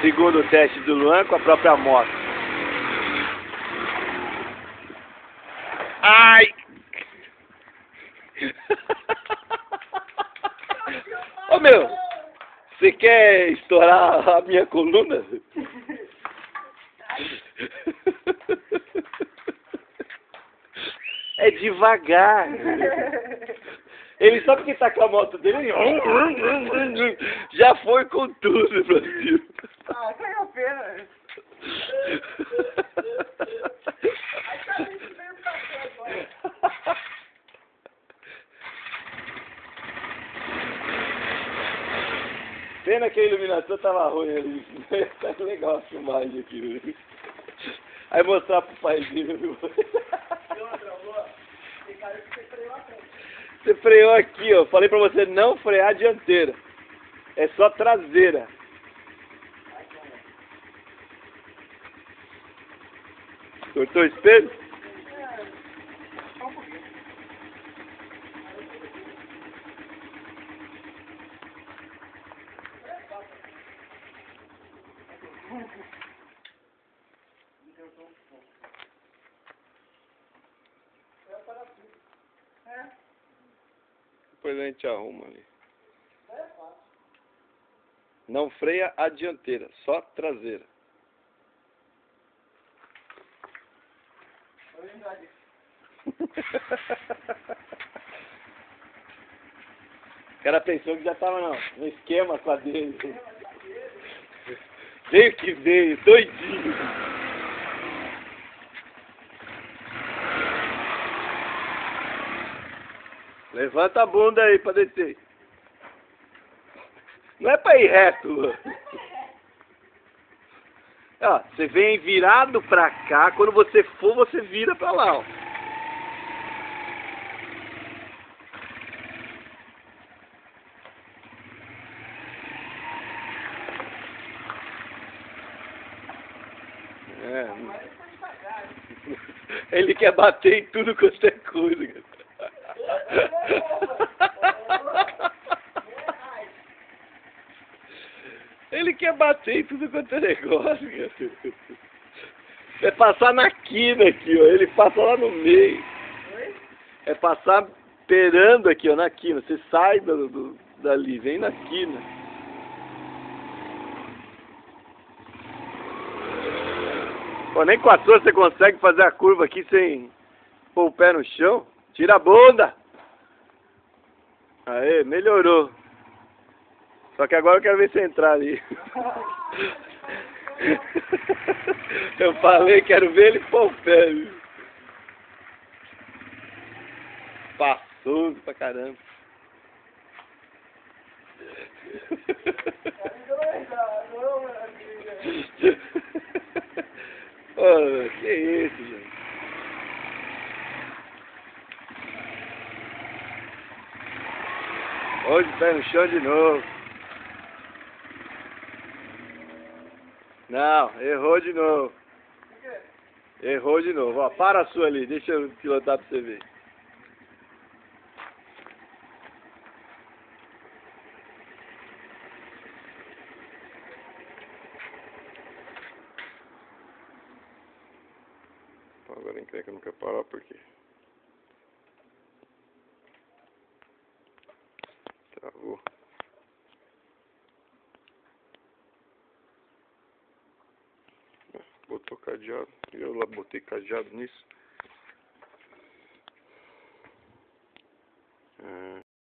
Segundo o teste do Luan com a própria moto. Ai! Ô meu, você quer estourar a minha coluna? É devagar. Ele sabe que tá com a moto dele. Já foi com tudo, Brasil. Ah, caiu a pena. Aí tá isso meio café agora. Pena que a iluminação tava ruim ali. Tá legal a filmagem aqui. Viu? Aí mostrar pro paizinho. Viu? Você freou aqui, ó. Falei pra você não frear a dianteira. É só traseira. Cortou o espelho? Depois a gente arruma ali. Não freia a dianteira, só traseira. O cara pensou que já tava no esquema com a dele. Veio que veio, doidinho. Levanta a bunda aí pra descer. Não é pra ir reto, Luan. Ó, você vem virado pra cá, quando você for, você vira pra lá, ó. É. Ele quer bater em tudo quanto é coisa, cara. Ele quer bater em tudo quanto é negócio, cara. É passar na quina aqui, ó. Ele passa lá no meio. É passar perando aqui, ó, na quina. Você sai dali, vem na quina. Pô, nem com a sua você consegue fazer a curva aqui sem pôr o pé no chão. Tira a bunda. Aê, melhorou. Só que agora eu quero ver você entrar ali. Eu falei, quero ver ele pôr o pé. Viu? Passou pra caramba. Oh, que isso, gente. Hoje pé no chão de novo. Não, errou de novo. Errou de novo. Ó, para a sua ali, deixa eu pilotar pra você ver. Agora encrenca não quer parar por quê? Travou. Botou cadeado. Eu lá botei cadeado nisso.